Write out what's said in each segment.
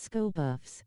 Sco buffs.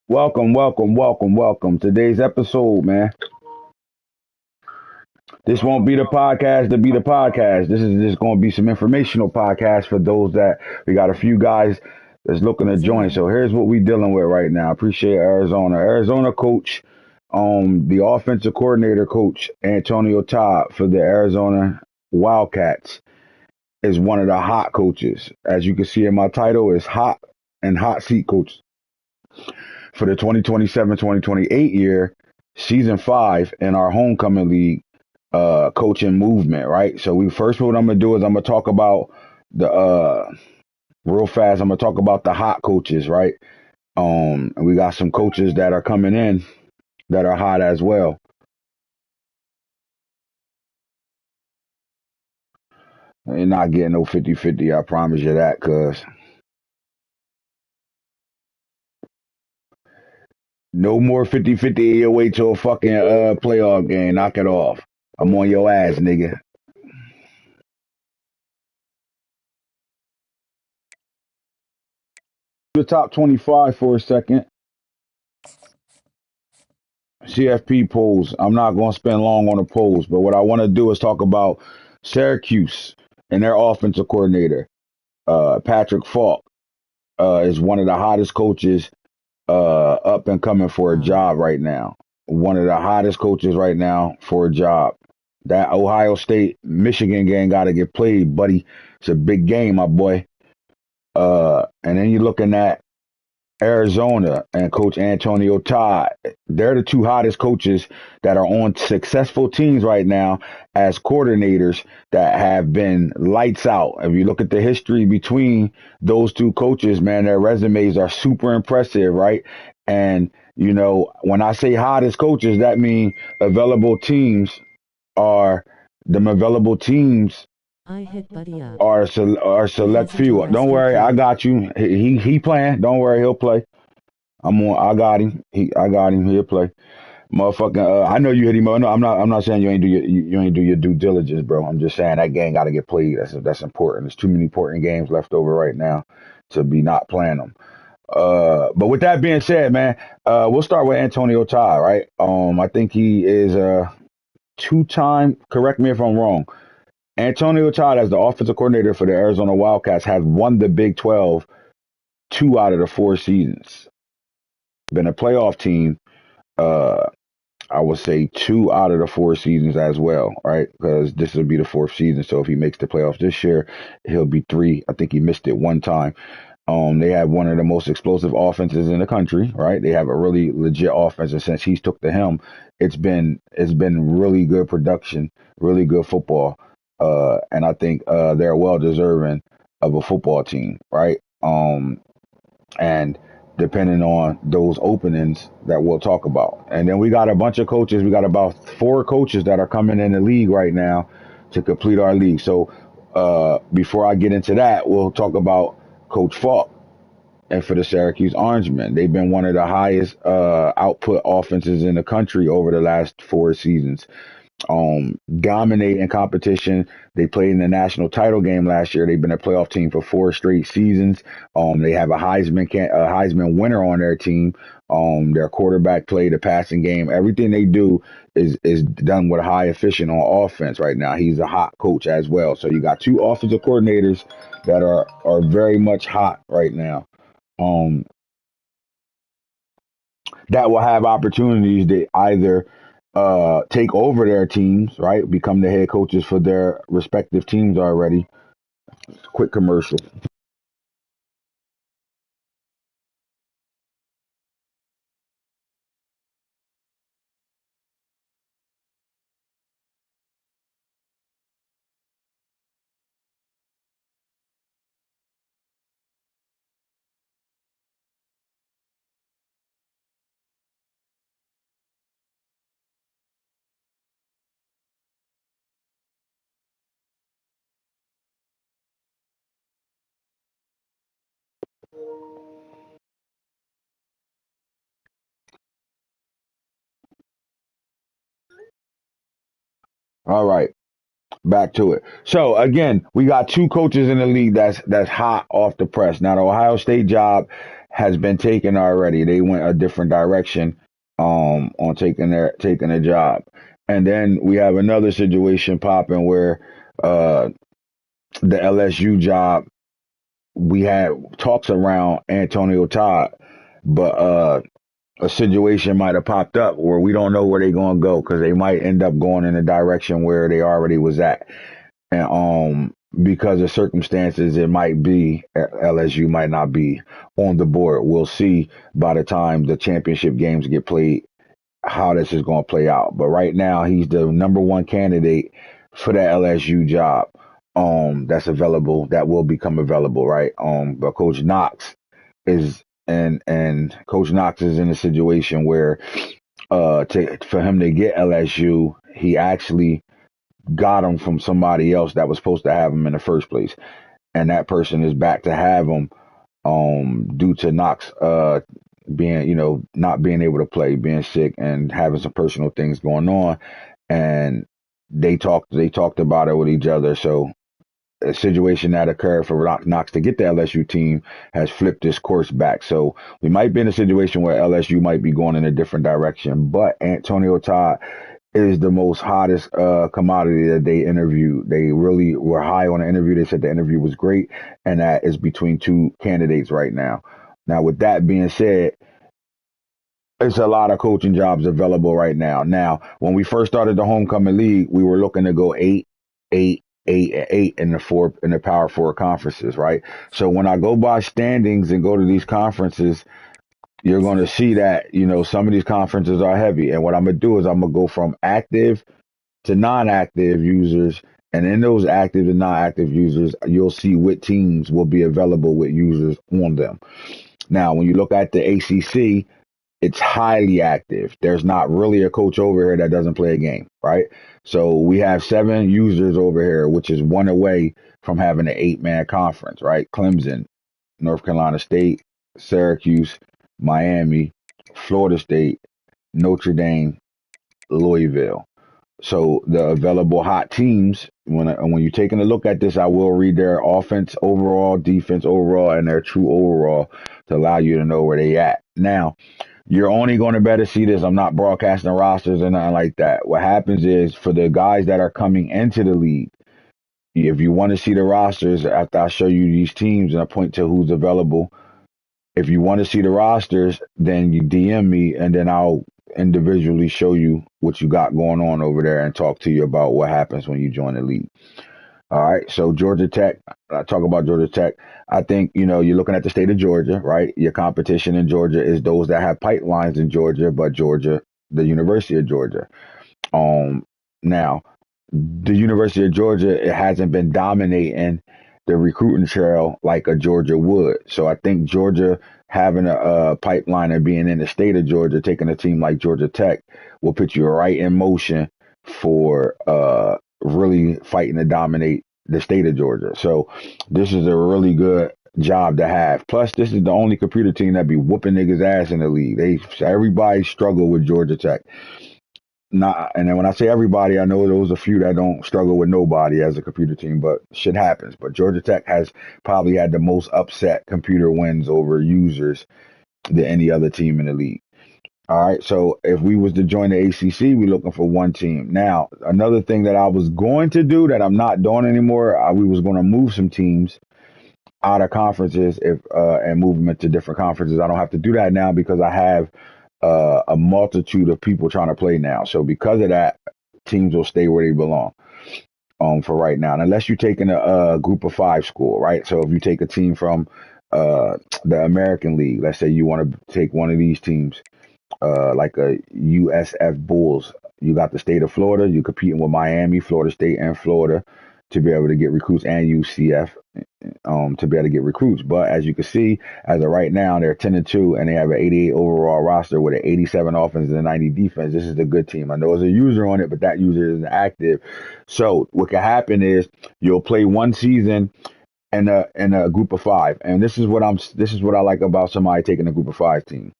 Welcome. Today's episode, man. This won't be the podcast to be the podcast. This is just going to be some informational podcast for those that we got a few guys that's looking to join. So here's what we dealing with right now. Appreciate Arizona. Arizona coach, the offensive coordinator coach Antonio Todd for the Arizona Wildcats is one of the hot coaches. As you can see in my title, is hot and hot seat coach for the 2027-2028 year, season 5 in our homecoming league coaching movement, right? So what I'm gonna do is I'm gonna talk about the real fast, I'm gonna talk about the hot coaches, right? And we got some coaches that are coming in that are hot as well. You're not getting no 50-50, I promise you that, cuz no more 50-50 your way to a fucking playoff game. Knock it off. I'm on your ass, nigga. The top 25 for a second. CFP polls. I'm not going to spend long on the polls, but what I want to do is talk about Syracuse and their offensive coordinator, Patrick Falk, is one of the hottest coaches up and coming for a job right now. One of the hottest coaches right now for a job. That Ohio State Michigan game got to get played, buddy. It's a big game, my boy. And then you're looking at Arizona and Coach Antonio Todd. They're the two hottest coaches that are on successful teams right now as coordinators that have been lights out. If you look at the history between those two coaches, man, their resumes are super impressive, right? And, you know, when I say hottest coaches, that means are available teams I hit Buddy up. are select few. Don't worry, I got you. He playing. Don't worry, he'll play. I got him. I got him. He'll play. Motherfucking. I know you hit him. No, I'm not saying you ain't do you ain't do your due diligence, bro. I'm just saying that game got to get played. That's important. There's too many important games left over right now to be not playing them. But with that being said, man, we'll start with Antonio Todd, right? I think he is a two-time. Correct me if I'm wrong. Antonio Todd, as the offensive coordinator for the Arizona Wildcats, has won the Big 12 2 out of the 4 seasons. Been a playoff team, uh, I would say 2 out of the 4 seasons as well, right? Because this will be the 4th season. So if he makes the playoffs this year, he'll be 3. I think he missed it one time. They have one of the most explosive offenses in the country, right? They have a really legit offense, and since he's took to him, it's been really good production, really good football, and I think they're well deserving of a football team, right? And depending on those openings that we'll talk about, and then we got a bunch of coaches. We got about 4 coaches that are coming in the league right now to complete our league. So before I get into that, we'll talk about Coach Falk and for the Syracuse Orangemen. They've been one of the highest output offenses in the country over the last 4 seasons. Dominate in competition. They played in the national title game last year. They've been a playoff team for 4 straight seasons. They have a Heisman winner on their team. Their quarterback play, the passing game, everything they do is done with high efficient on offense right now. He's a hot coach as well. So you got 2 offensive coordinators that are very much hot right now. Um, that will have opportunities to either take over their teams, right? Become the head coaches for their respective teams already. Quick commercial. All right, back to it. So again, we got 2 coaches in the league that's hot off the press. Now the Ohio State job has been taken already. They went a different direction on taking a job. And then we have another situation popping where uh the LSU job, we had talks around Antonio Todd, but a situation might have popped up where we don't know where they're going to go because they might end up going in the direction where they already was at, and because of circumstances, it might be LSU might not be on the board. We'll see by the time the championship games get played how this is going to play out. But right now, he's the number one candidate for that LSU job. That's available. That will become available, right? But Coach Knox is and Coach Knox is in a situation where for him to get LSU, he actually got him from somebody else that was supposed to have him in the first place, and that person is back to have him due to Knox being not being able to play, being sick, and having some personal things going on, and they talked about it with each other. So a situation that occurred for Knox to get the LSU team has flipped this course back. So we might be in a situation where LSU might be going in a different direction. But Antonio Todd is the most hottest commodity that they interviewed. They really were high on the interview. They said the interview was great, and that is between 2 candidates right now. Now, with that being said, it's a lot of coaching jobs available right now. Now, when we first started the homecoming league, we were looking to go 8 in the Power 4 conferences, right? So when I go by standings and go to these conferences, you're going to see that some of these conferences are heavy. And what I'm gonna do is I'm gonna go from active to non-active users, and in those active and non-active users, you'll see what teams will be available with users on them. Now, when you look at the ACC, it's highly active. There's not really a coach over here that doesn't play a game, right? So we have 7 users over here, which is one away from having an 8-man conference, right? Clemson, North Carolina State, Syracuse, Miami, Florida State, Notre Dame, Louisville. So the available hot teams, when you're taking a look at this, I will read their offense overall, defense overall, and their true overall to allow you to know where they at. Now, you're only going to better see this. I'm not broadcasting rosters or nothing like that. What happens is for the guys that are coming into the league, if you want to see the rosters after I show you these teams and I point to who's available, if you want to see the rosters, then you DM me and then I'll individually show you what you got going on over there and talk to you about what happens when you join the league. All right. So Georgia Tech, I talk about Georgia Tech. I think, you're looking at the state of Georgia, right? Your competition in Georgia is those that have pipelines in Georgia, but Georgia, the University of Georgia. Um, Now, the University of Georgia, it hasn't been dominating the recruiting trail like a Georgia would. So I think Georgia having a pipeline and being in the state of Georgia, taking a team like Georgia Tech will put you right in motion for really fighting to dominate the state of Georgia. So this is a really good job to have. Plus, this is the only computer team that be whooping niggas ass in the league. Everybody struggle with Georgia Tech. Not, and then when I say everybody, I know there was a few that don't struggle with nobody as a computer team, but shit happens. But Georgia Tech has probably had the most upset computer wins over users than any other team in the league. All right, so if we was to join the ACC, we're looking for one team. Now, another thing that I was going to do that I'm not doing anymore, we was going to move some teams out of conferences if and move them into different conferences. I don't have to do that now because I have a multitude of people trying to play now. So because of that, teams will stay where they belong. For right now, and unless you're taking a group of five school, right? So if you take a team from the American League, let's say you want to take one of these teams, like a USF Bulls. You got the state of Florida. You're competing with Miami, Florida State, and Florida to be able to get recruits, and UCF to be able to get recruits. But as you can see, as of right now, they're 10-2, and they have an 88 overall roster with an 87 offense and a 90 defense. This is a good team. I know there's a user on it, but that user isn't active. So what can happen is you'll play one season in a group of five, and this is what I like about somebody taking a group of five team.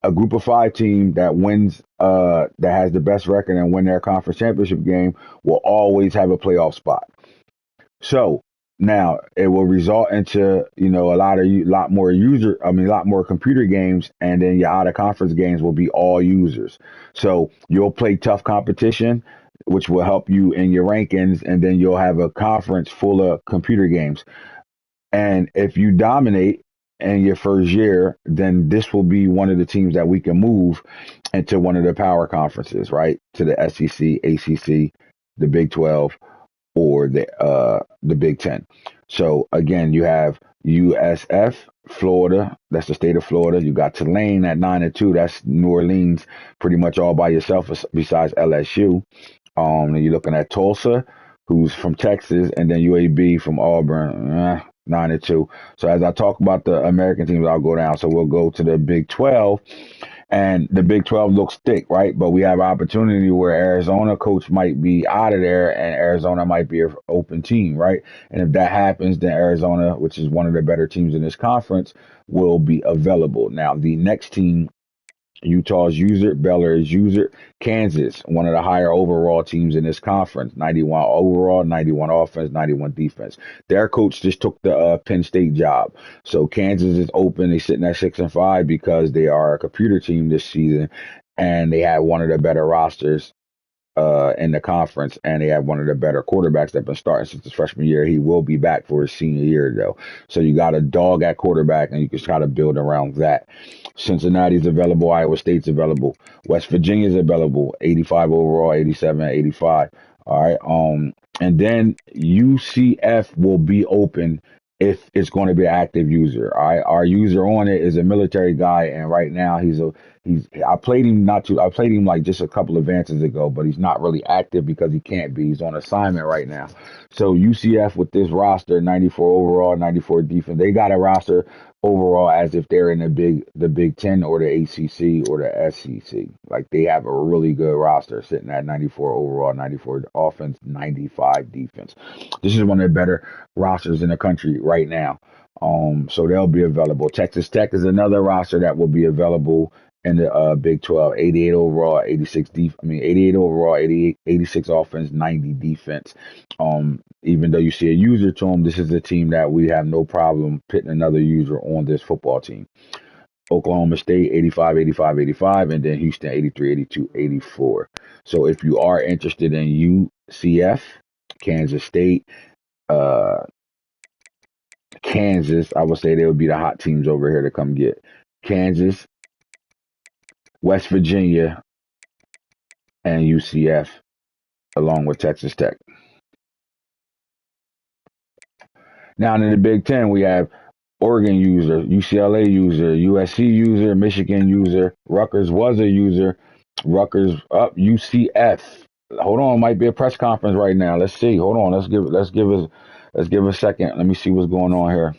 A group of five team that wins, that has the best record and win their conference championship game will always have a playoff spot. So now it will result into, a lot more computer games, and then your out of conference games will be all users. So you'll play tough competition, which will help you in your rankings, and then you'll have a conference full of computer games. And if you dominate in your first year, then this will be one of the teams that we can move into one of the power conferences, right? To the SEC, ACC, the Big 12, or the Big Ten. So again, you have USF, Florida. That's the state of Florida. You got Tulane at 9-2. That's New Orleans, pretty much all by yourself, besides LSU. And you're looking at Tulsa, who's from Texas, and then UAB from Auburn, 9-2. So as I talk about the American teams, I'll go down. So we'll go to the Big 12, and the Big 12 looks thick, right? But we have opportunity where Arizona coach might be out of there, and Arizona might be an open team, right? And if that happens, then Arizona, which is one of the better teams in this conference, will be available. Now, the next team, Utah's user, Baylor is user, Kansas, one of the higher overall teams in this conference, 91 overall, 91 offense, 91 defense. Their coach just took the Penn State job. So Kansas is open. They're sitting at 6-5 because they are a computer team this season, and they have one of the better rosters in the conference, and they have one of the better quarterbacks that have been starting since his freshman year. He will be back for his senior year, though. So you got a dog at quarterback, and you can try to build around that. Cincinnati's available. Iowa State's available. West Virginia's available. 85 overall, 87, 85. All right. And then UCF will be open if it's going to be an active user. All right. Our user on it is a military guy, and right now I played him I played him like just a couple of advances ago, but he's not really active because he can't be. He's on assignment right now. So UCF with this roster, 94 overall, 94 defense, they got a roster overall as if they're in the Big Ten or the ACC or the SEC. Like they have a really good roster sitting at 94 overall, 94 offense, 95 defense. This is one of the better rosters in the country right now. So they'll be available. Texas Tech is another roster that will be available in the Big 12, 88 overall, 88 overall, 88, 86 offense, 90 defense. Even though you see a user to them, this is a team that we have no problem pitting another user on this football team. Oklahoma State, 85, 85, 85, and then Houston, 83, 82, 84. So if you are interested in UCF, Kansas State, uh, Kansas, I would say they would be the hot teams over here to come get. Kansas, West Virginia, and UCF, along with Texas Tech. Now in the Big Ten, we have Oregon user, UCLA user, USC user, Michigan user, Rutgers was a user, Rutgers up, UCF. Hold on, might be a press conference right now. Let's see. Hold on. Let's give a second. Let me see what's going on here.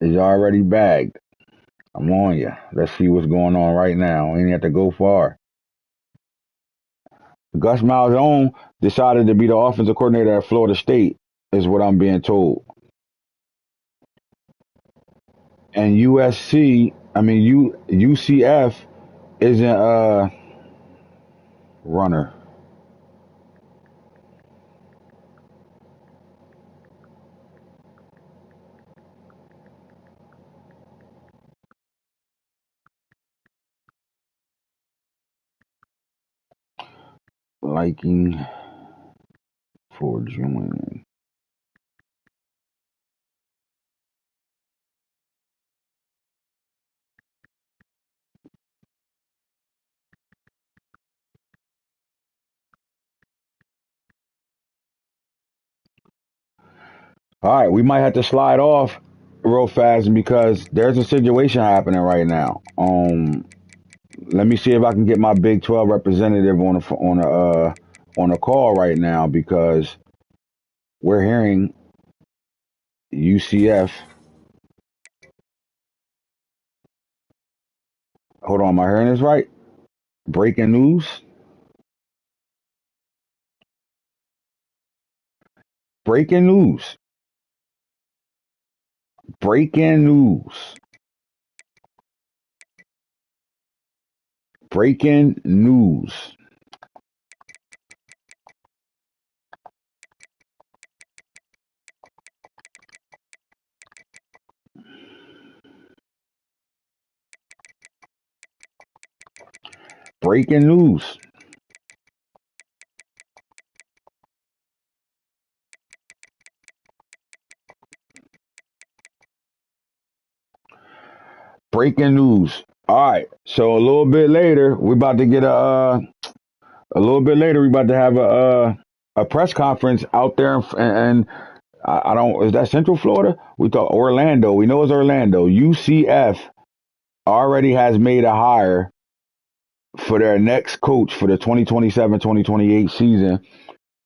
Is already bagged. I'm on you. Let's see what's going on right now. We ain't have to go far. Gus Malzahn decided to be the offensive coordinator at Florida State, is what I'm being told. And UCF isn't a runner. Liking for joining. All right, we might have to slide off real fast because there's a situation happening right now. Let me see if I can get my Big 12 representative on a call right now because we're hearing UCF. Hold on, am I hearing this right? Breaking news. Breaking news. Breaking news. Breaking news. Breaking news. Breaking news. All right. So a little bit later, we about to get a little bit later, we about to have a press conference out there, and I don't. Is that Central Florida? We thought Orlando. We know it's Orlando. UCF already has made a hire for their next coach for the 2027-2028 season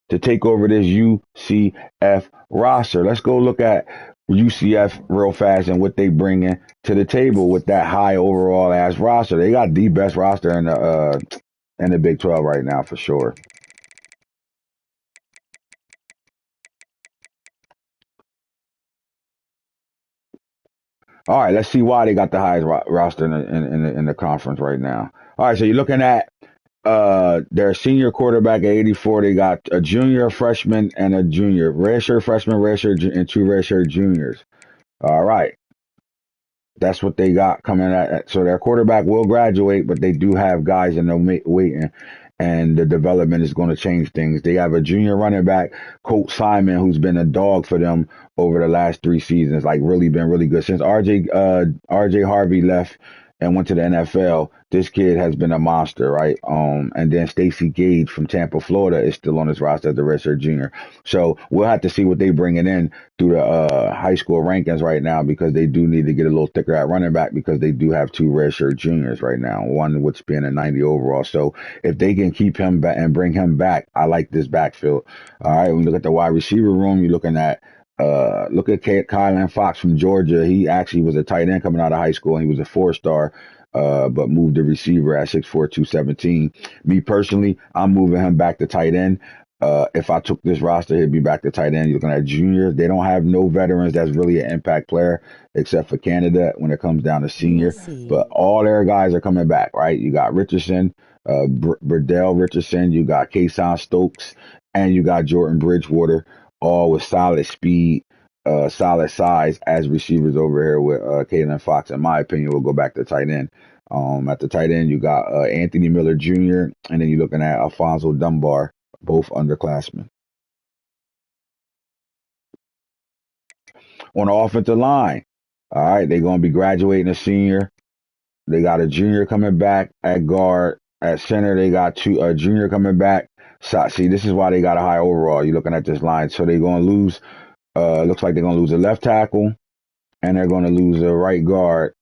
to take over this UCF roster. Let's go look at UCF real fast and what they bringing to the table with that high overall ass roster. They got the best roster in the Big 12 right now for sure. All right, let's see why they got the highest roster in the conference right now. All right, so you're looking at their senior quarterback at 84. They got a junior, a freshman, and a junior. Redshirt freshman, redshirt, and two redshirt juniors. All right. That's what they got coming at. So their quarterback will graduate, but they do have guys in the waiting, and the development is going to change things. They have a junior running back, Colt Simon, who's been a dog for them over the last 3 seasons. Like really been really good since RJ Harvey left and went to the NFL. This kid has been a monster, right? And then Stacey Gage from Tampa, Florida, is still on this roster as the redshirt junior. So we'll have to see what they bringing in through the high school rankings right now because they do need to get a little thicker at running back because they do have two redshirt juniors right now, one which being a 90 overall. So if they can keep him back and bring him back, I like this backfield. All right, when you look at the wide receiver room, you're looking at look at Kylan Fox from Georgia. He actually was a tight end coming out of high school, and he was a 4-star. But moved the receiver at 6'4", 217. Me personally, I'm moving him back to tight end. If I took this roster, he'd be back to tight end. You're looking at junior. They don't have no veterans that's really an impact player, except for Canada when it comes down to senior. But all their guys are coming back, right? You got Richardson, Burdell Richardson. You got Kason Stokes, and you got Jordan Bridgewater, all with solid speed, solid size as receivers over here with Kalen Fox. In my opinion, will go back to tight end. At the tight end, you got Anthony Miller Jr., and then you're looking at Alfonso Dunbar, both underclassmen. On the offensive line, all right, they're going to be graduating a senior. They got a junior coming back at guard. At center, they got two junior coming back. So, see, this is why they got a high overall. You're looking at this line. So they're going to lose. Looks like they're going to lose a left tackle, and they're going to lose a right guard.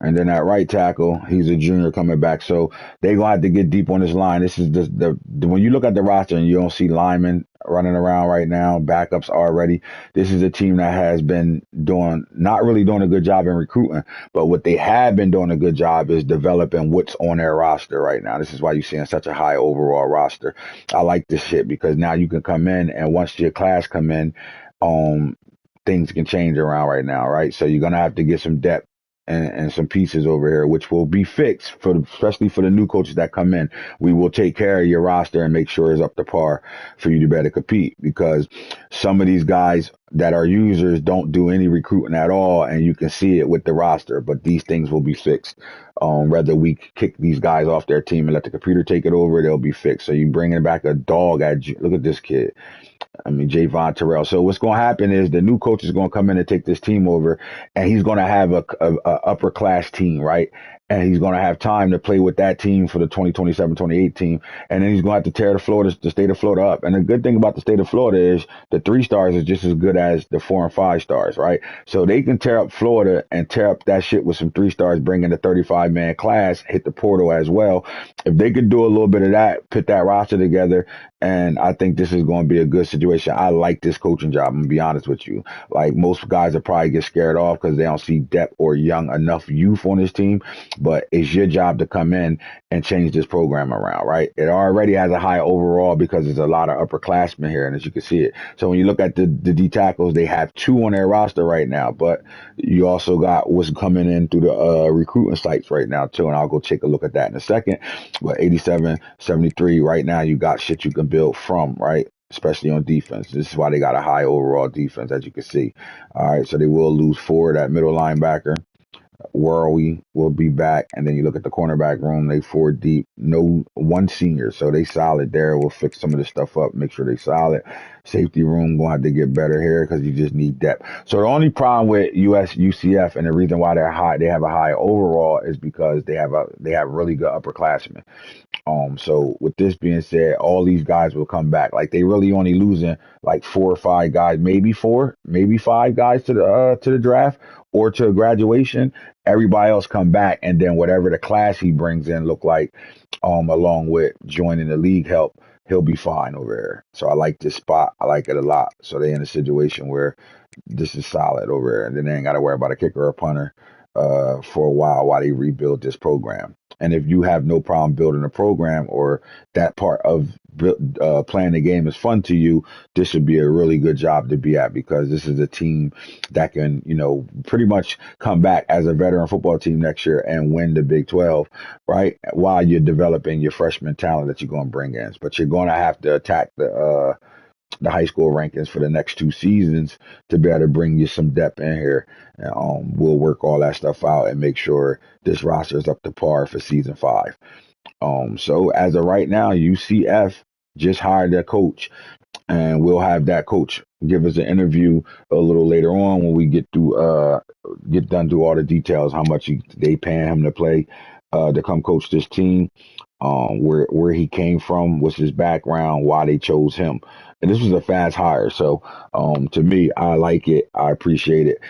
And then at right tackle, he's a junior coming back. So they're going to have to get deep on this line. This is the when you look at the roster and you don't see linemen running around right now, backups already. This is a team that has been not really doing a good job in recruiting, but what they have been doing a good job is developing what's on their roster right now. This is why you're seeing such a high overall roster. I like this shit because now you can come in, and once your class come in, um, things can change around right now, right? So you're gonna have to get some depth and some pieces over here, which will be fixed especially for the new coaches that come in. We will take care of your roster and make sure it's up to par for you to better compete, because some of these guys that are users don't do any recruiting at all, and you can see it with the roster. But these things will be fixed. Whether we kick these guys off their team and let the computer take it over, they'll be fixed. So you bringing back a dog look at this kid. I mean, Javon Terrell. So what's going to happen is the new coach is going to come in and take this team over, and he's going to have a upper class team, right? And he's going to have time to play with that team for the 2027-28 team. And then he's going to have to tear the state of Florida up. And the good thing about the state of Florida is the 3 stars is just as good as the 4 and 5 stars, right? So they can tear up Florida and tear up that shit with some 3 stars, bring in the 35-man class, hit the portal as well. If they could do a little bit of that, put that roster together, and I think this is going to be a good situation. I like this coaching job. I'm going to be honest with you. Like, most guys will probably get scared off because they don't see depth or enough youth on this team. But it's your job to come in and change this program around, right? It already has a high overall because there's a lot of upperclassmen here, and as you can see it. So when you look at the D tackles, they have 2 on their roster right now, but you also got what's coming in through the recruiting sites right now too, and I'll go take a look at that in a second. But 87, 73 right now, you got shit you can build from, right? Especially on defense. This is why they got a high overall defense, as you can see. All right, so they will lose 4 that middle linebacker. Worley will be back, and then you look at the cornerback room, they 4 deep, no one senior, so they solid there. We'll fix some of this stuff up, make sure they solid. Safety room gonna have to get better here because you just need depth. So the only problem with UCF, and the reason why they have a high overall, is because they have really good upperclassmen. So with this being said, all these guys will come back. Like, they really only losing like 4 or 5 guys, maybe 4, maybe 5 guys to the draft or to graduation. Everybody else come back, and then whatever the class he brings in look like, along with joining the league help, he'll be fine over there. So I like this spot. I like it a lot. So they in a situation where this is solid over there, and then they ain't got to worry about a kicker or a punter for a while they rebuild this program. And if you have no problem building a program, or that part of playing the game is fun to you, this would be a really good job to be at, because this is a team that can, pretty much come back as a veteran football team next year and win the Big 12, right? While you're developing your freshman talent that you're going to bring in. But you're going to have to attack the high school rankings for the next 2 seasons to be able to bring you some depth in here. We'll work all that stuff out and make sure this roster is up to par for season 5. So as of right now, UCF just hired their coach, and we'll have that coach give us an interview a little later on when we get done through all the details, how much they paying him to play, to come coach this team, where he came from, what's his background, why they chose him. And this was a fast hire. So to me, I like it. I appreciate it.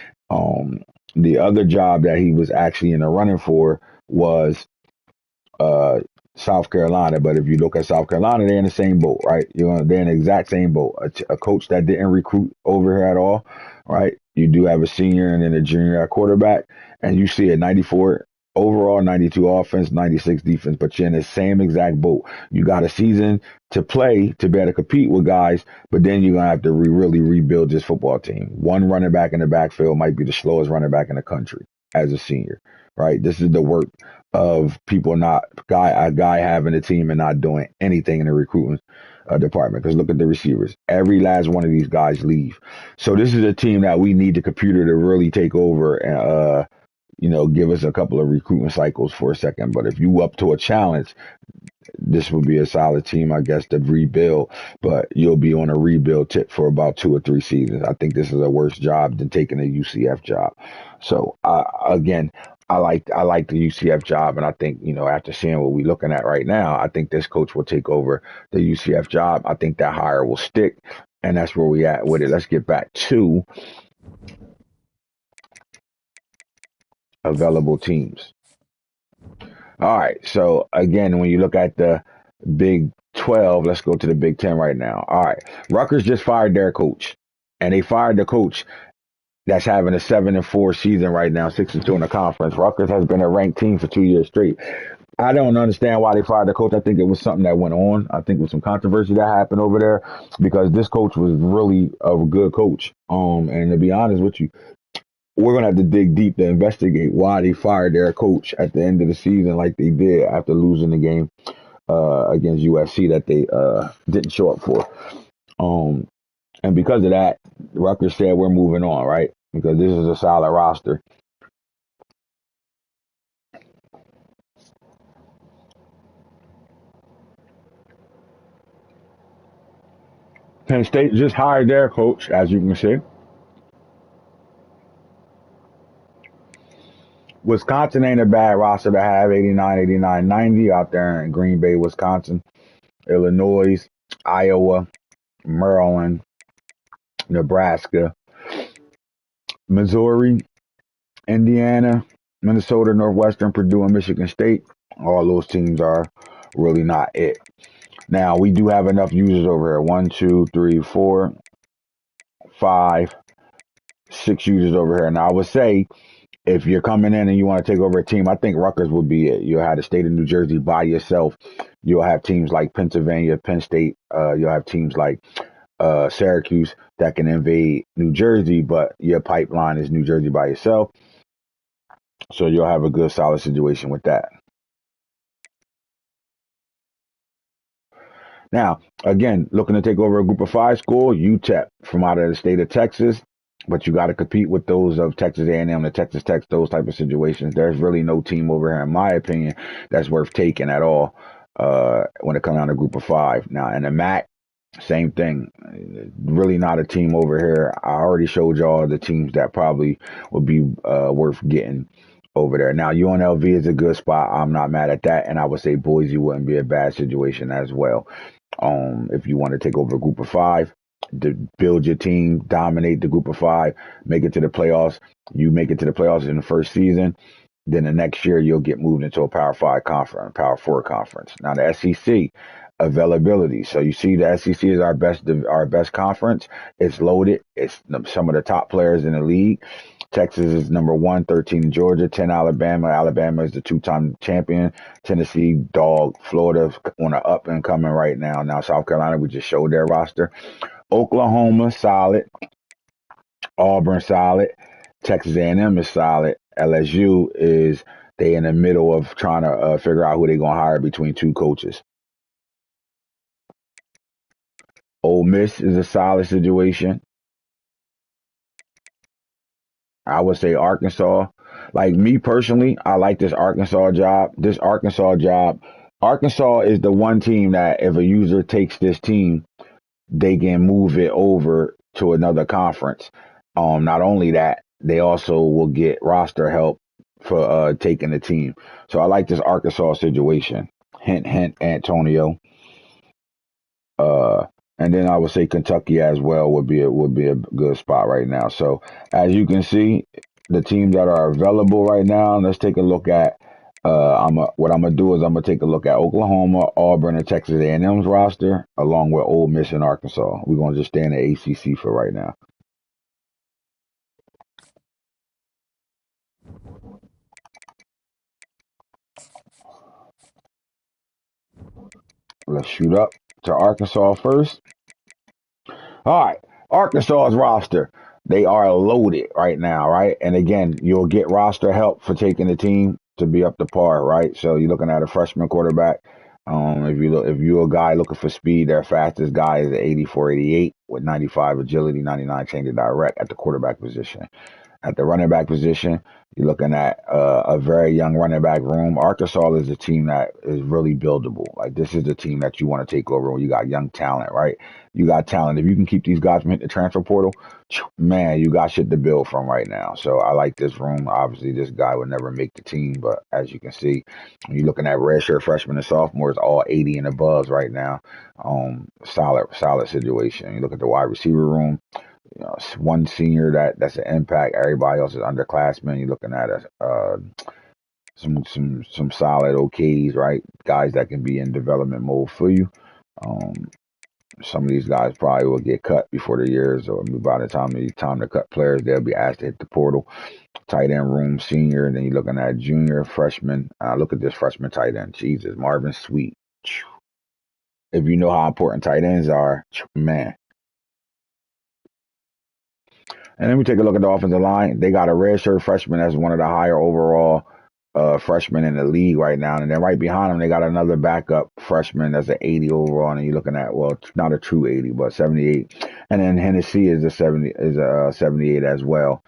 The other job that he was actually in the running for was uh, South Carolina. But if you look at South Carolina, they're in the same boat, right? They're in the exact same boat. A coach that didn't recruit over here at all, right? You do have a senior and then a junior at quarterback, and you see a 94 overall, 92 offense, 96 defense, but you're in the same exact boat. You got a season to play to be able to compete with guys, but then you're going to have to really rebuild this football team. One running back in the backfield might be the slowest running back in the country as a senior, right? This is the work of people a guy having a team and not doing anything in the recruiting department. Because look at the receivers. Every last one of these guys leave. So this is a team that we need the computer to really take over and, give us a couple of recruiting cycles for a second. But if you up to a challenge, this would be a solid team, I guess, to rebuild. But you'll be on a rebuild tip for about 2 or 3 seasons. I think this is a worse job than taking a UCF job. So, again, I like the UCF job, and I think after seeing what we're looking at right now, I think this coach will take over the UCF job. I think that hire will stick, and that's where we at with it. Let's get back to available teams. All right, so again, when you look at the Big 12, let's go to the Big 10 right now. All right, Rutgers just fired their coach, and they fired the coach that's having a 7-4 season right now, 6-2 in the conference. Rutgers has been a ranked team for 2 years straight. I don't understand why they fired the coach. I think it was something that went on. I think it was some controversy that happened over there because this coach was really a good coach. And to be honest with you, we're gonna have to dig deep to investigate why they fired their coach at the end of the season like they did after losing the game against USC that they didn't show up for. Um, and because of that, Rutgers said we're moving on, right? Because this is a solid roster. Penn State just hired their coach, as you can see. Wisconsin ain't a bad roster to have, 89, 89, 90 out there in Green Bay, Wisconsin, Illinois, Iowa, Maryland, Nebraska, Missouri, Indiana, Minnesota, Northwestern, Purdue, and Michigan State. All those teams are really not it. Now, we do have enough users over here. 1, 2, 3, 4, 5, 6 users over here. Now, I would say if you're coming in and you want to take over a team, I think Rutgers would be it. You'll have the state of New Jersey by yourself. You'll have teams like Pennsylvania, Penn State. You'll have teams like Syracuse that can invade New Jersey, but your pipeline is New Jersey by yourself. So you'll have a good, solid situation with that. Now, again, looking to take over a group of 5 school, UTEP from out of the state of Texas, but you got to compete with those of Texas A&M, the Texas Tech, those type of situations. There's really no team over here, in my opinion, that's worth taking at all when it comes down to group of 5. Now, in the MAC, same thing. Really not a team over here. I already showed y'all the teams that probably would be worth getting over there. Now, UNLV is a good spot. I'm not mad at that. And I would say Boise wouldn't be a bad situation as well. If you want to take over a group of 5, to build your team, dominate the group of 5, make it to the playoffs. You make it to the playoffs in the first season. Then the next year you'll get moved into a Power 5 conference, Power 4 conference. Now the SEC availability. So you see the SEC is our best conference. It's loaded. It's some of the top players in the league. Texas is number 1, 13 Georgia, 10 Alabama. Alabama is the 2-time champion. Tennessee, dog. Florida on an up and coming right now. Now South Carolina, we just showed their roster. Oklahoma, solid. Auburn, solid. Texas A&M is solid. LSU is they in the middle of trying to figure out who they're going to hire between 2 coaches. Ole Miss is a solid situation. I would say Arkansas. Like me personally, I like this Arkansas job. Arkansas is the one team that if a user takes this team, they can move it over to another conference. Not only that, they also will get roster help for taking the team. So I like this Arkansas situation. Hint, hint, Antonio. Uh, and then I would say Kentucky as well would be a good spot right now. So as you can see, the teams that are available right now. Let's take a look at. What I'm gonna do is I'm gonna take a look at Oklahoma, Auburn, and Texas A&M's roster, along with Ole Miss and Arkansas. We're gonna just stay in the ACC for right now. Let's shoot up to Arkansas first. All right, Arkansas's roster. They are loaded right now, right? And again, you'll get roster help for taking the team to be up to par, right? So you're looking at a freshman quarterback. If you're a guy looking for speed, their fastest guy is the 84, 88 with 95 agility, 99 change of direct at the quarterback position. At the running back position, you're looking at a very young running back room. Arkansas is a team that is really buildable. Like this is the team that you want to take over when you got young talent, right? You got talent. If you can keep these guys from hitting the transfer portal, man, you got shit to build from right now. So I like this room. Obviously, this guy would never make the team, but as you can see, when you're looking at redshirt freshmen and sophomores, all 80 and above right now. Solid situation. You look at the wide receiver room. You know, one senior that's an impact. Everybody else is underclassmen. You're looking at some solid OKs, right? Guys that can be in development mode for you. Um, some of these guys probably will get cut before the years, or by the time to cut players, they'll be asked to hit the portal. Tight end room, senior, and then you're looking at junior, freshman. Look at this freshman tight end. Jesus, Marvin Sweet. If you know how important tight ends are, man. And then we take a look at the offensive line. They got a redshirt freshman that's one of the higher overall freshmen in the league right now. And then right behind them, they got another backup freshman that's an 80 overall. And you're looking at, well, not a true 80, but 78. And then Hennessy is a 78 as well.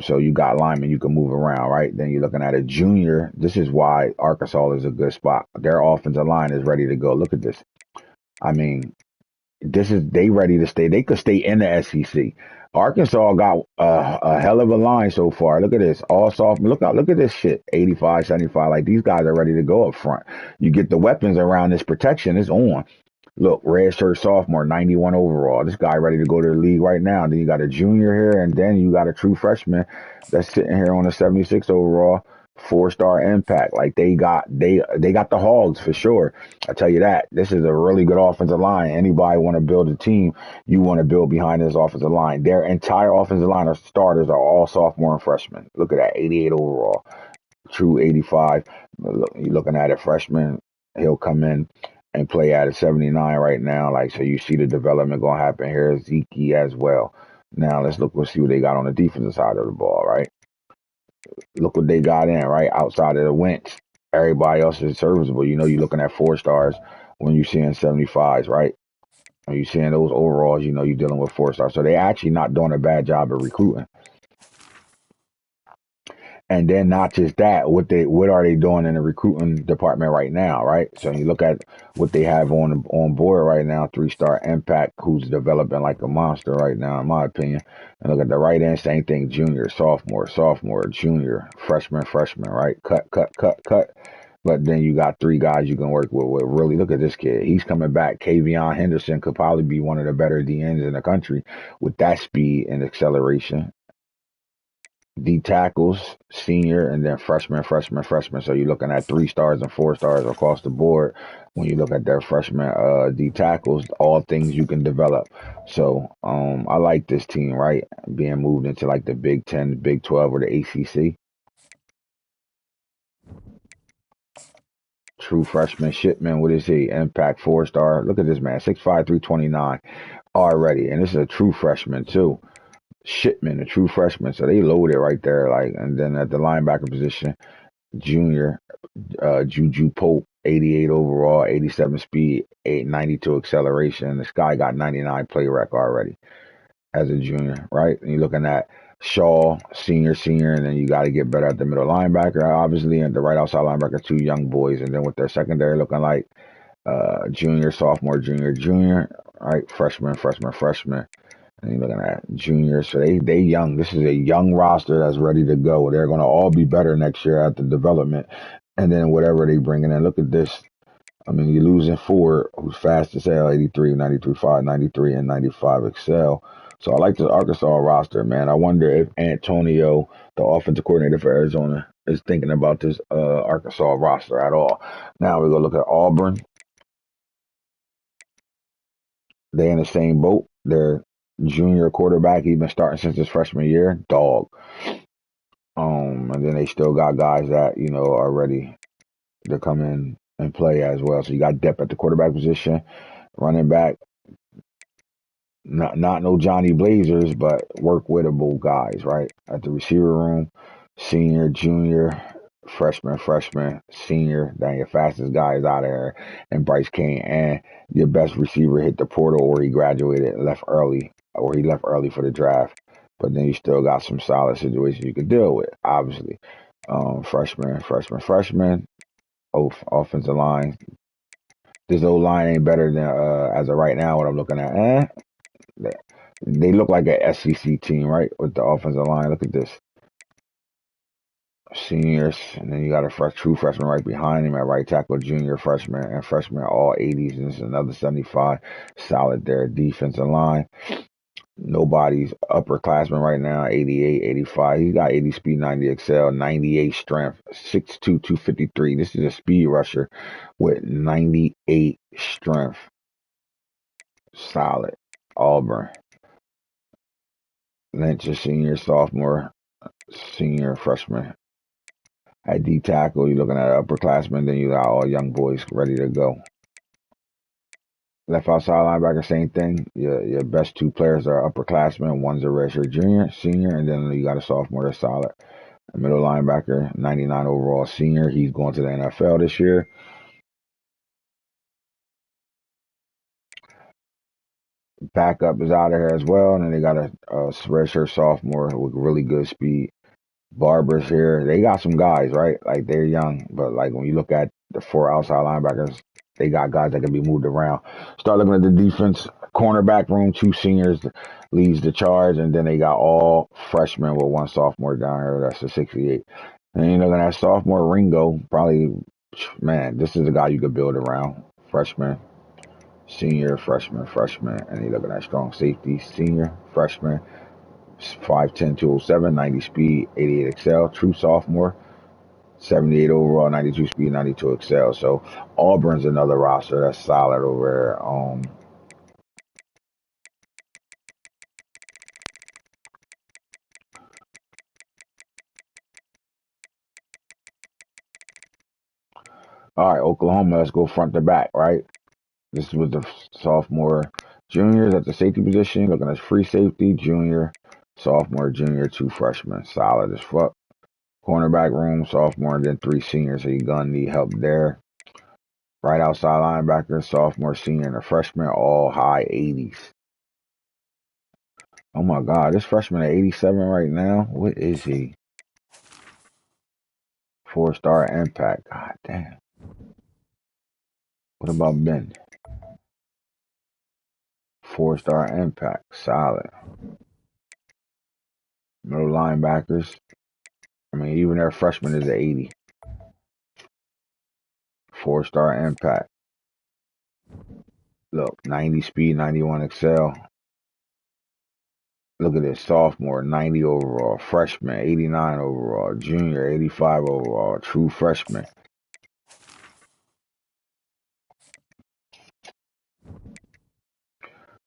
So you got linemen you can move around, right? Then you're looking at a junior. This is why Arkansas is a good spot. Their offensive line is ready to go. Look at this. I mean, they ready to stay. They could stay in the SEC. Arkansas got a hell of a line so far. Look at this. All soft. Look at this shit. 85, 75. Like these guys are ready to go up front. You get the weapons around this protection. It's on. Look, redshirt sophomore, 91 overall. This guy ready to go to the league right now. Then you got a junior here, and then you got a true freshman that's sitting here on a 76 overall, 4-star impact. Like they got the hogs for sure. I tell you that. This is a really good offensive line. Anybody want to build a team, you want to build behind this offensive line. Their entire offensive line of starters are all sophomore and freshmen. Look at that, 88 overall, true 85. You're looking at a freshman. He'll come in and play at a 79 right now. Like, so you see the development going to happen here. Zeke as well. Now let's see what they got on the defensive side of the ball, right? Look what they got in, right? Outside of the Wentz. Everybody else is serviceable. You know, you're looking at 4-stars when you're seeing 75s, right? When you're seeing those overalls, you know you're dealing with 4-stars. So they actually not doing a bad job of recruiting. And then not just that, what are they doing in the recruiting department right now, right? So you look at what they have on board right now, 3-star impact, who's developing like a monster right now, in my opinion. And look at the right end, same thing, junior, sophomore, junior, freshman, right? Cut. But then you got 3 guys you can work with. Really, look at this kid. He's coming back. Kavion Henderson could probably be one of the better DNs in the country with that speed and acceleration. D tackles, senior, and then freshman. So you're looking at 3-stars and 4-stars across the board. When you look at their freshman D tackles, all things you can develop. So I like this team, right? Being moved into like the Big 10, Big 12, or the ACC. True freshman Shipman, what is he? Impact 4-star. Look at this man, 6'5", 329 already, and this is a true freshman too. Shipman, a true freshman, so they loaded right there. Like, and then at the linebacker position, junior Juju Pope, 88 overall, 87 speed, 892 acceleration. This guy got 99 play rec already as a junior, right? And you're looking at Shaw, senior, and then you got to get better at the middle linebacker, obviously, and the right outside linebacker, 2 young boys, and then with their secondary looking like junior, sophomore, junior, right? Freshman. And you're looking at juniors, so they young. This is a young roster that's ready to go. They're going to all be better next year at the development, and then whatever they bring in. Look at this. I mean, you're losing Ford, who's fast as hell, 83, 93.5, 93, and 95 excel. So I like this Arkansas roster, man. I wonder if Antonio, the offensive coordinator for Arizona, is thinking about this Arkansas roster at all. Now we're going to look at Auburn. They in the same boat. Their junior quarterback, he's been starting since his freshman year. Dog. And then they still got guys that, you know, are ready to come in and play as well. So you got depth at the quarterback position, running back. Not no Johnny Blazers, but work wittable guys, right? At the receiver room, senior, junior, freshman, senior. Then your fastest guy is out of here, and Bryce Kane. And your best receiver hit the portal, or he graduated, left early, or he left early for the draft. but then you still got some solid situations you could deal with, obviously. Freshman. Offensive line. This old line ain't better than as of right now. What I'm looking at, they look like an SEC team, right? With the offensive line. Look at this, seniors, and then you got a true freshman right behind him at right tackle, junior freshman, and freshman all 80s, and this is another 75. Solid there. Defensive line. Nobody's upperclassman right now, 88, 85. He's got 80 speed, 90 excel, 98 strength, 6'2", 253. This is a speed rusher with 98 strength. Solid. Auburn. Lynch is senior, sophomore, senior, freshman. At D tackle, you're looking at an upperclassman, then you got all young boys ready to go. Left outside linebacker, same thing. Your best two players are upperclassmen. One's a redshirt junior, senior, and then you got a sophomore that's solid. A middle linebacker, 99 overall senior. He's going to the NFL this year. Backup is out of here as well. And then they got a redshirt sophomore with really good speed. Barbers here. They got some guys, right? Like they're young, but like when you look at the four outside linebackers, they got guys that can be moved around. Start looking at the defense. Cornerback room, two seniors leads the charge, and then they got all freshmen with one sophomore down here. That's a 68. And you're looking at sophomore Ringo, probably, man, this is a guy you could build around. Freshman, senior, freshman. And you're looking at strong safety, senior, freshman, 5'10", 207, 90 speed, 88 excel, true sophomore, 78 overall, 92 speed, 92 excel. So Auburn's another roster that's solid over there. All right, Oklahoma, let's go front to back, right? This was the sophomore juniors at the safety position. Looking at free safety, junior, sophomore, junior, two freshmen. Solid as fuck. Cornerback room, sophomore, and then three seniors. So you're going to need help there. Right outside linebacker, sophomore, senior, and a freshman, all high 80s. Oh my God, this freshman at 87 right now? What is he? 4-star impact. God damn. What about Ben? 4-star impact. Solid. Middle linebackers. I mean, even their freshman is an 80. 4-star impact. Look, 90 speed, 91 excel. Look at this. Sophomore, 90 overall. Freshman, 89 overall. Junior, 85 overall. True freshman.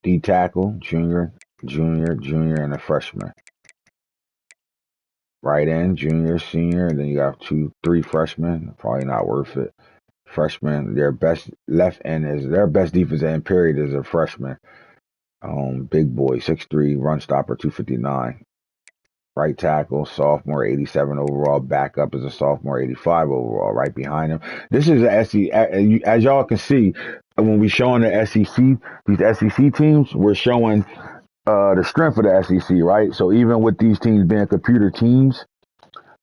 D tackle, junior, and a freshman. Right end, junior, senior, and then you got three freshmen. Probably not worth it. Freshman, their best left end is their best defensive end period is a freshman. Big boy, 6'3", run stopper, 259. Right tackle, sophomore, 87 overall. Backup is a sophomore, 85 overall. Right behind him. This is a SEC. As y'all can see, when we showing the SEC, these SEC teams, we're showing the strength of the SEC, right? So even with these teams being computer teams,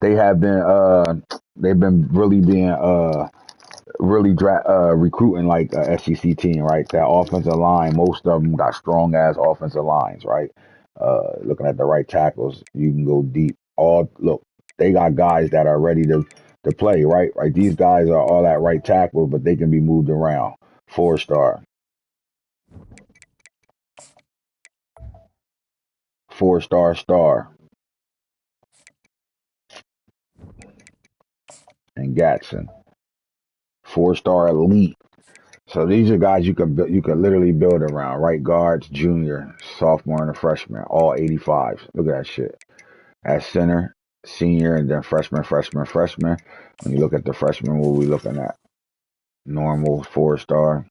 they have been they've been really being recruiting like a SEC team, right? That offensive line, most of them got strong ass offensive lines, right? Looking at the right tackles, you can go deep. They got guys that are ready to play, right? Right, these guys are all at right tackle, but they can be moved around. 4-star, 4-star, and Gatson, 4-star elite. So these are guys you can literally build around. Right guards, junior, sophomore, and a freshman, all 85s. Look at that shit. At center, senior, and then freshman. When you look at the freshman, what we looking at? Normal, 4-star,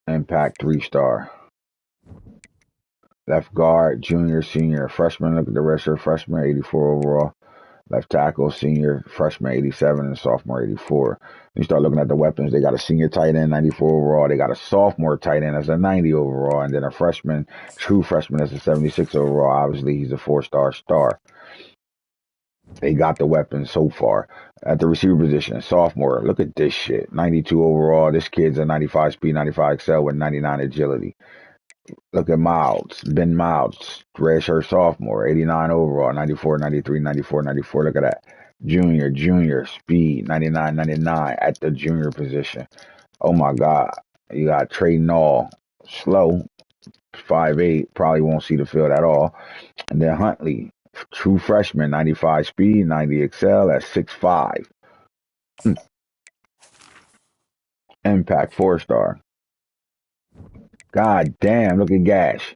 impact, 3-star. Left guard, junior, senior, freshman. Look at the rest of the freshman, 84 overall. Left tackle, senior, freshman 87 and sophomore 84. You start looking at the weapons. They got a senior tight end, 94 overall. They got a sophomore tight end as a 90 overall, and then a freshman, true freshman as a 76 overall. Obviously, he's a four-star star. They got the weapons so far. At the receiver position, sophomore, look at this shit. 92 overall. This kid's a 95 speed, 95 excel with 99 agility. Look at Miles, Ben Miles, redshirt sophomore, 89 overall, 94, 93, 94, 94. Look at that. Junior, speed, 99, 99 at the junior position. Oh my God. You got Trey Nall, slow, 5'8", probably won't see the field at all. And then Huntley, true freshman, 95 speed, 90 excel at 6'5". Impact 4-star. God damn, look at Gash.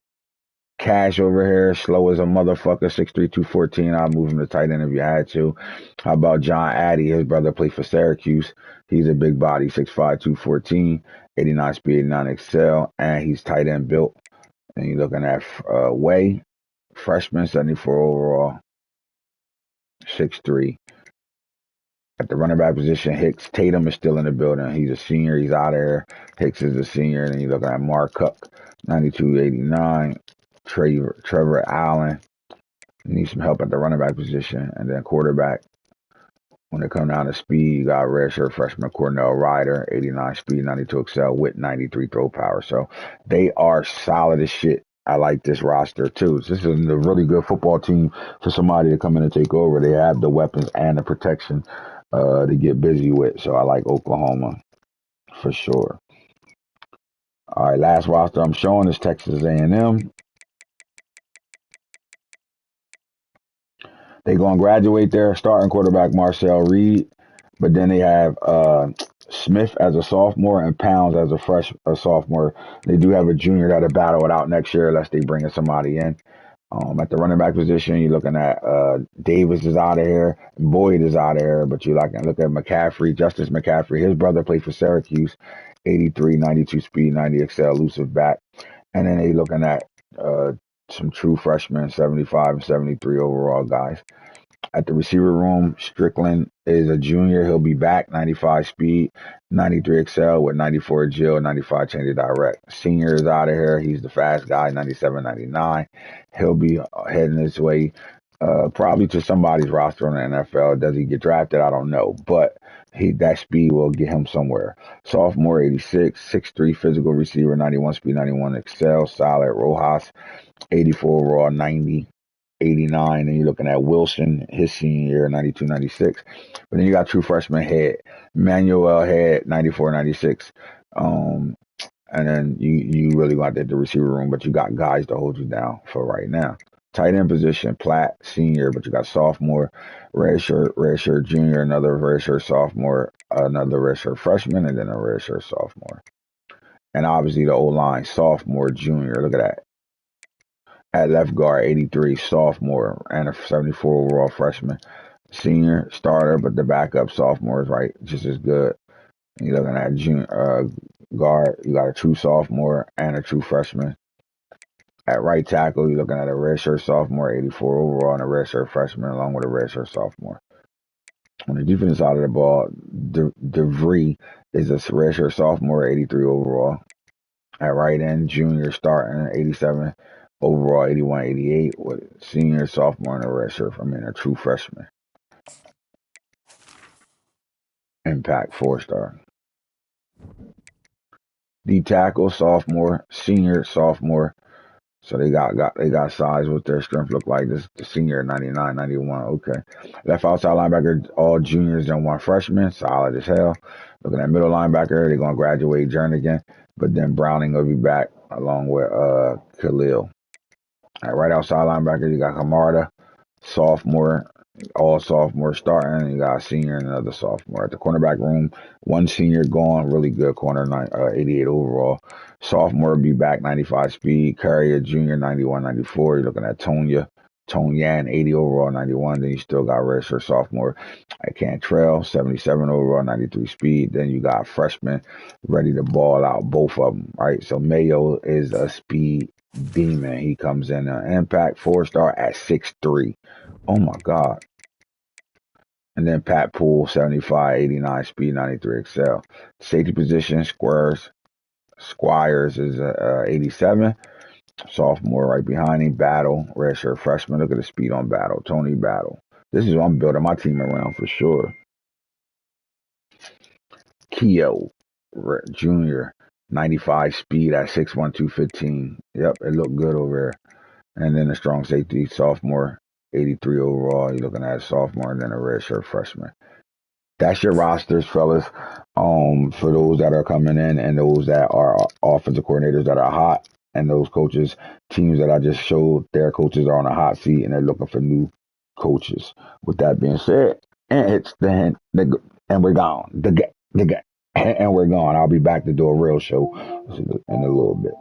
Cash over here, slow as a motherfucker, 6'3", 214. I'll move him to tight end if you had to. How about John Addy? His brother played for Syracuse. He's a big body, 6'5", 214, 89 speed, 89 excel, and he's tight end built. And you're looking at Way, freshman, 74 overall, 6'3". At the running back position, Hicks. Tatum is still in the building. He's a senior. He's out of there. Hicks is a senior. And then you're looking at Mark Cook, 92, 89. Trevor Allen. Need some help at the running back position. And then quarterback, when it comes down to speed, you got redshirt freshman Cornell Ryder, 89 speed, 92 excel with 93 throw power. So they are solid as shit. I like this roster too. This is a really good football team for somebody to come in and take over. They have the weapons and the protection to get busy with. So I like Oklahoma for sure. All right, last roster I'm showing is Texas A&M. They're going to graduate their starting quarterback, Marcel Reed, but then they have Smith as a sophomore and Pounds as a sophomore. They do have a junior that'll battle it out next year unless they bring somebody in. At the running back position, you're looking at Davis is out of here, Boyd is out of here, but you look at McCaffrey, Justice McCaffrey. His brother played for Syracuse, 83, 92 speed, 90 excel, elusive back. And then they looking at some true freshmen, 75 and 73 overall guys. At the receiver room, Strickland is a junior. He'll be back, 95 speed, 93 excel with 94 agile, 95 change of direct. Senior is out of here. He's the fast guy, 97, 99. He'll be heading his way probably to somebody's roster on the NFL. Does he get drafted? I don't know. But that speed will get him somewhere. Sophomore, 86, 6'3", physical receiver, 91 speed, 91 excel, solid. Rojas, 84 overall, 90. 89, and you're looking at Wilson, his senior year, 92, 96. But then you got true freshman Head, Manuel Head, 94, 96. And then you really got the receiver room, but you got guys to hold you down for right now. Tight end position, Platt, senior, but you got sophomore, redshirt junior, another redshirt sophomore, another redshirt freshman, and then a redshirt sophomore. And obviously the O-line, sophomore, junior. Look at that. At left guard, 83, sophomore, and a 74 overall freshman. Senior, starter, but the backup sophomore is right just as good. You're looking at junior guard, you got a true sophomore and a true freshman. At right tackle, you're looking at a redshirt sophomore, 84 overall, and a redshirt freshman, along with a redshirt sophomore. On the defensive side of the ball, DeVree is a redshirt sophomore, 83 overall. At right end, junior starting, 87 overall, 81, 88 with senior, sophomore, and a redshirt. A true freshman. Impact 4-star. D tackle, sophomore, senior, sophomore. So they got size. What their strength look like. This the senior, 99, 91. Okay. Left outside linebacker, all juniors and one freshman. Solid as hell. Looking at middle linebacker, they're gonna graduate Jernigan, but then Browning will be back along with Khalil. Right outside linebacker, you got Camarda, sophomore, all sophomore starting. You got a senior and another sophomore. At the cornerback room, one senior gone, really good corner, 88 overall. Sophomore be back, 95 speed. Curry, junior, 91, 94. You're looking at Tonyan, 80 overall, 91. Then you still got redshirt sophomore at Cantrell, 77 overall, 93 speed. Then you got freshman ready to ball out, both of them, right? So Mayo is a speed demon. He comes in an impact 4-star at 6'3". Oh my God. And then Pat Poole, 75, 89 speed, 93 excel. Safety position, Squires is 87. Sophomore right behind him. Battle, redshirt freshman. Look at the speed on Battle. Tony Battle. This is what I'm building my team around for sure. Keogh, junior, 95 speed at 6'1", 215. Yep, it looked good over there. And then the strong safety, sophomore, 83 overall. You're looking at a sophomore and then a redshirt freshman. That's your rosters, fellas. For those that are coming in and those that are offensive coordinators that are hot, and those coaches, teams that I just showed, their coaches are on a hot seat and they're looking for new coaches. With that being said, and it's and we're gone. And we're gone. I'll be back to do a real show in a little bit.